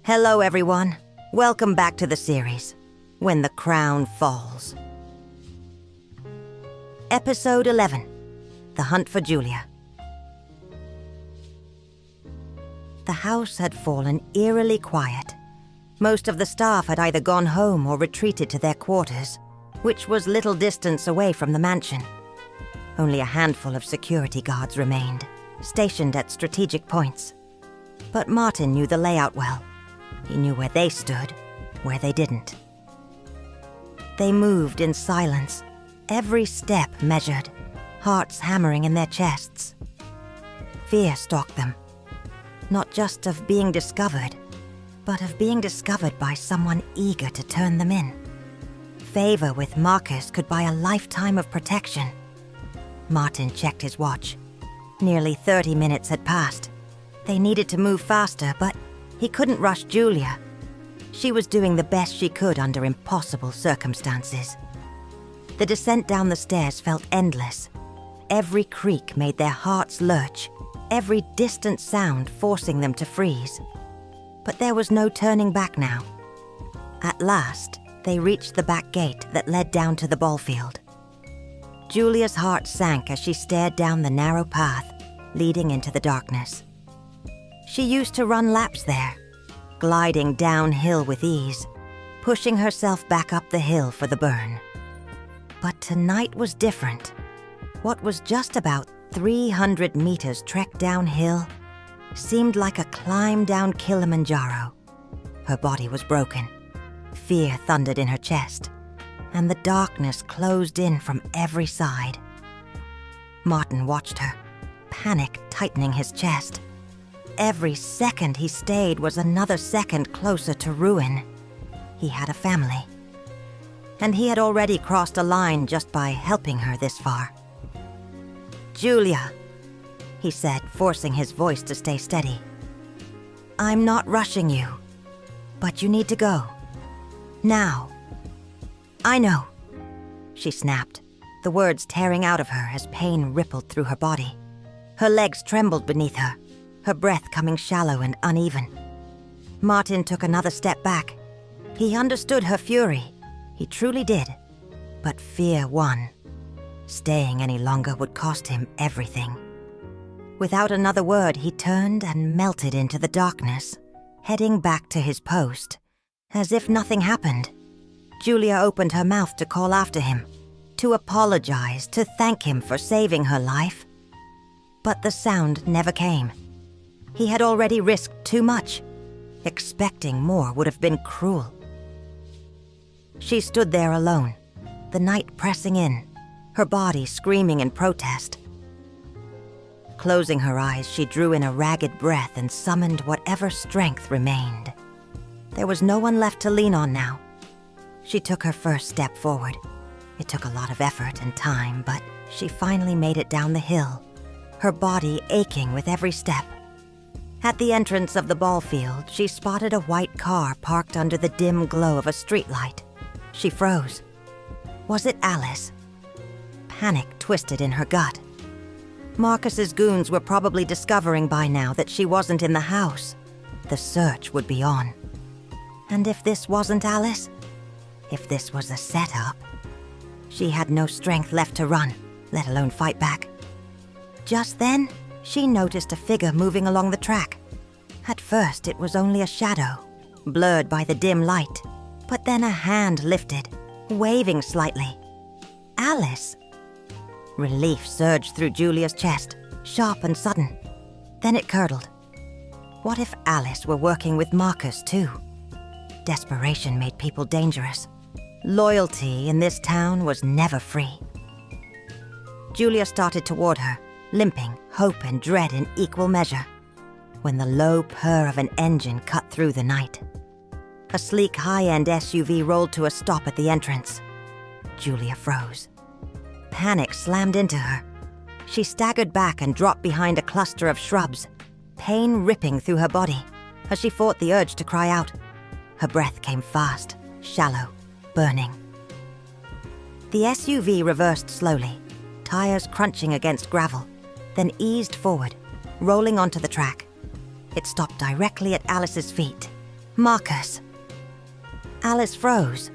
Hello everyone, welcome back to the series, When the Crown Falls. Episode 11, The Hunt for Julia. The house had fallen eerily quiet. Most of the staff had either gone home or retreated to their quarters, which was little distance away from the mansion. Only a handful of security guards remained, stationed at strategic points. But Martin knew the layout well. He knew where they stood, where they didn't. They moved in silence, every step measured, hearts hammering in their chests. Fear stalked them, not just of being discovered, but of being discovered by someone eager to turn them in. Favor with Marcus could buy a lifetime of protection. Martin checked his watch. Nearly 30 minutes had passed. They needed to move faster, but he couldn't rush Julia. She was doing the best she could under impossible circumstances. The descent down the stairs felt endless. Every creak made their hearts lurch, every distant sound forcing them to freeze. But there was no turning back now. At last, they reached the back gate that led down to the ball field. Julia's heart sank as she stared down the narrow path leading into the darkness. She used to run laps there, gliding downhill with ease, pushing herself back up the hill for the burn. But tonight was different. What was just about 300 meters trek downhill seemed like a climb down Kilimanjaro. Her body was broken. Fear thundered in her chest, and the darkness closed in from every side. Martin watched her, panic tightening his chest. Every second he stayed was another second closer to ruin. He had a family, and he had already crossed a line just by helping her this far. "Julia," he said, forcing his voice to stay steady. "I'm not rushing you, but you need to go. Now." "I know," she snapped, the words tearing out of her as pain rippled through her body. Her legs trembled beneath her, her breath coming shallow and uneven. Martin took another step back. He understood her fury. He truly did. But fear won. Staying any longer would cost him everything. Without another word, he turned and melted into the darkness, heading back to his post, as if nothing happened. Julia opened her mouth to call after him, to apologize, to thank him for saving her life. But the sound never came. He had already risked too much. Expecting more would have been cruel. She stood there alone, the night pressing in, her body screaming in protest. Closing her eyes, she drew in a ragged breath and summoned whatever strength remained. There was no one left to lean on now. She took her first step forward. It took a lot of effort and time, but she finally made it down the hill, her body aching with every step. At the entrance of the ball field, she spotted a white car parked under the dim glow of a streetlight. She froze. Was it Alice? Panic twisted in her gut. Marcus's goons were probably discovering by now that she wasn't in the house. The search would be on. And if this wasn't Alice? If this was a setup? She had no strength left to run, let alone fight back. Just then, she noticed a figure moving along the track. At first, it was only a shadow, blurred by the dim light. But then a hand lifted, waving slightly. Alice! Relief surged through Julia's chest, sharp and sudden. Then it curdled. What if Alice were working with Marcus too? Desperation made people dangerous. Loyalty in this town was never free. Julia started toward her, limping, hope and dread in equal measure, when the low purr of an engine cut through the night. A sleek high-end SUV rolled to a stop at the entrance. Julia froze. Panic slammed into her. She staggered back and dropped behind a cluster of shrubs, pain ripping through her body as she fought the urge to cry out. Her breath came fast, shallow, burning. The SUV reversed slowly, tires crunching against gravel, then eased forward, rolling onto the track. It stopped directly at Alice's feet. Marcus. Alice froze,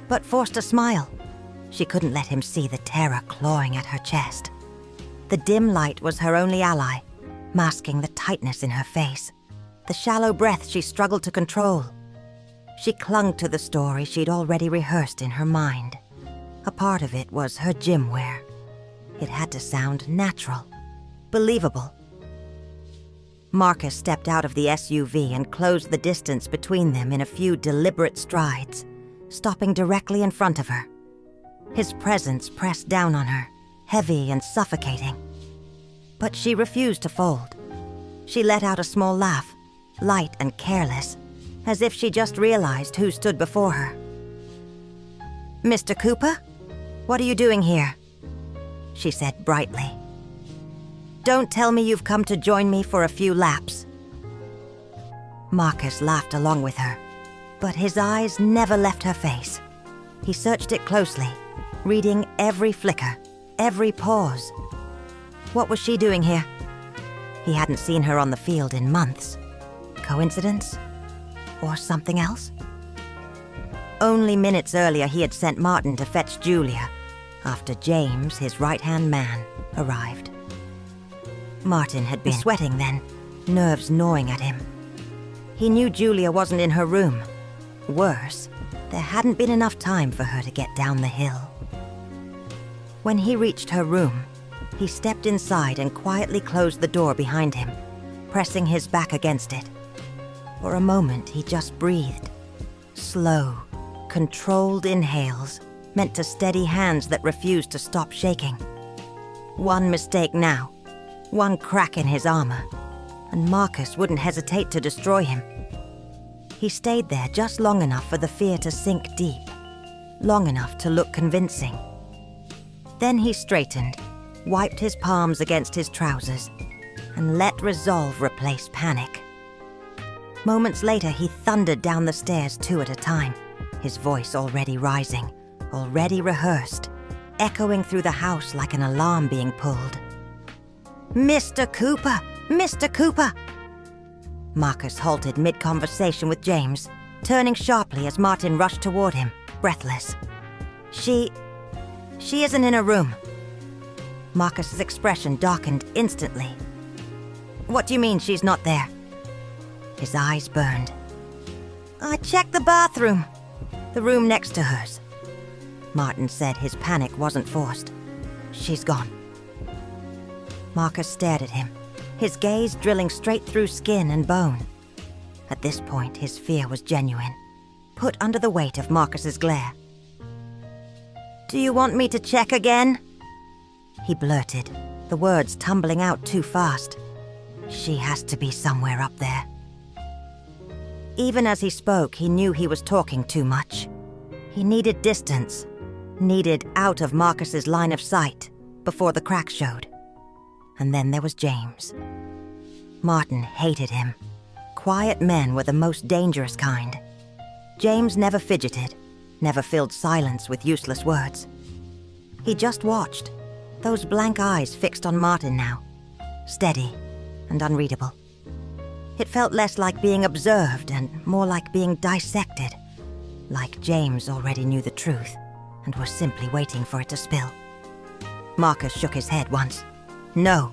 but forced a smile. She couldn't let him see the terror clawing at her chest. The dim light was her only ally, masking the tightness in her face, the shallow breath she struggled to control. She clung to the story she'd already rehearsed in her mind. A part of it was her gym wear. It had to sound natural, believable. Marcus stepped out of the SUV and closed the distance between them in a few deliberate strides, stopping directly in front of her. His presence pressed down on her, heavy and suffocating. But she refused to fold. She let out a small laugh, light and careless, as if she just realized who stood before her. "Mr. Cooper, what are you doing here?" she said brightly. "Don't tell me you've come to join me for a few laps." Marcus laughed along with her, but his eyes never left her face. He searched it closely, reading every flicker, every pause. What was she doing here? He hadn't seen her on the field in months. Coincidence? Or something else? Only minutes earlier he had sent Martin to fetch Julia, after James, his right-hand man, arrived. Martin had been sweating then, nerves gnawing at him. He knew Julia wasn't in her room. Worse, there hadn't been enough time for her to get down the hill. When he reached her room, he stepped inside and quietly closed the door behind him, pressing his back against it. For a moment, he just breathed. Slow, controlled inhales, meant to steady hands that refused to stop shaking. One mistake now, one crack in his armor, and Marcus wouldn't hesitate to destroy him. He stayed there just long enough for the fear to sink deep, long enough to look convincing. Then he straightened, wiped his palms against his trousers, and let resolve replace panic. Moments later, he thundered down the stairs 2 at a time, his voice already rising, already rehearsed, echoing through the house like an alarm being pulled. "Mr. Cooper! Mr. Cooper!" Marcus halted mid-conversation with James, turning sharply as Martin rushed toward him, breathless. She isn't in her room." Marcus's expression darkened instantly. "What do you mean she's not there?" His eyes burned. "I checked the bathroom. The room next to hers." Martin said his panic wasn't forced. "She's gone." Marcus stared at him, his gaze drilling straight through skin and bone. At this point, his fear was genuine, put under the weight of Marcus's glare. "Do you want me to check again?" he blurted, the words tumbling out too fast. "She has to be somewhere up there." Even as he spoke, he knew he was talking too much. He needed distance, needed out of Marcus's line of sight before the crack showed. And then there was James. Martin hated him. Quiet men were the most dangerous kind. James never fidgeted, never filled silence with useless words. He just watched, those blank eyes fixed on Martin now, steady and unreadable. It felt less like being observed and more like being dissected, like James already knew the truth and was simply waiting for it to spill. Marcus shook his head once. "No."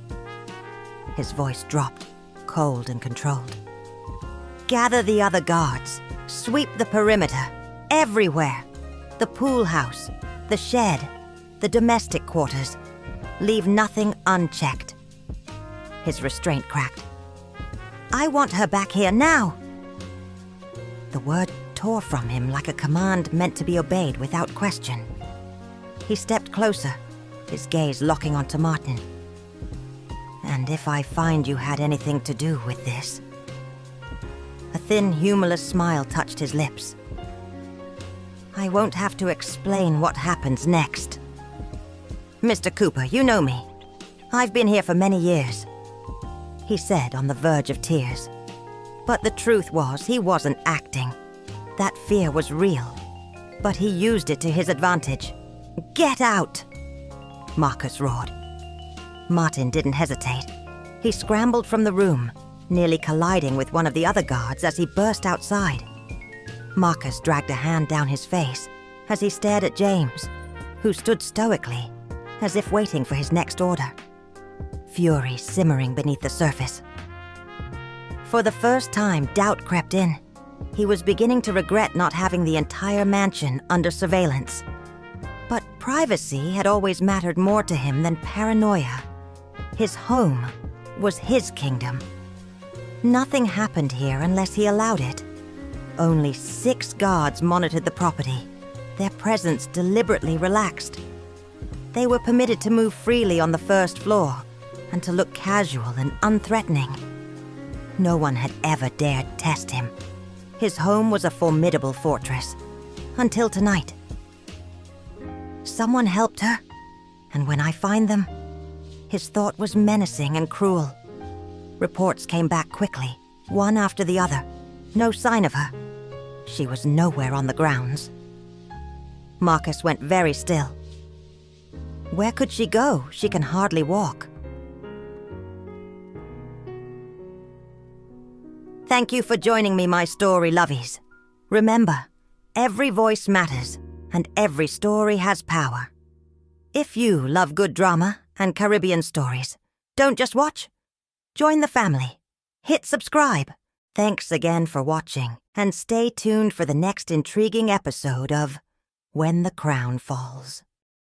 His voice dropped, cold and controlled. "Gather the other guards. Sweep the perimeter. Everywhere. The pool house, the shed, the domestic quarters. Leave nothing unchecked." His restraint cracked. "I want her back here now." The word tore from him like a command meant to be obeyed without question. He stepped closer, his gaze locking onto Martin. "And if I find you had anything to do with this?" A thin, humorless smile touched his lips. "I won't have to explain what happens next. Mr. Cooper, you know me. I've been here for many years," he said on the verge of tears. But the truth was, he wasn't acting. That fear was real, but he used it to his advantage. "Get out!" Marcus roared. Martin didn't hesitate. He scrambled from the room, nearly colliding with one of the other guards as he burst outside. Marcus dragged a hand down his face as he stared at James, who stood stoically, as if waiting for his next order. Fury simmering beneath the surface. For the first time, doubt crept in. He was beginning to regret not having the entire mansion under surveillance. But privacy had always mattered more to him than paranoia. His home was his kingdom. Nothing happened here unless he allowed it. Only 6 guards monitored the property, their presence deliberately relaxed. They were permitted to move freely on the first floor and to look casual and unthreatening. No one had ever dared test him. His home was a formidable fortress, until tonight. Someone helped her, and when I find them, his thought was menacing and cruel. Reports came back quickly, one after the other. No sign of her. She was nowhere on the grounds. Marcus went very still. Where could she go? She can hardly walk. Thank you for joining me, my story lovies. Remember, every voice matters, and every story has power. If you love good drama and Caribbean stories, don't just watch. Join the family. Hit subscribe. Thanks again for watching, and stay tuned for the next intriguing episode of When the Crown Falls.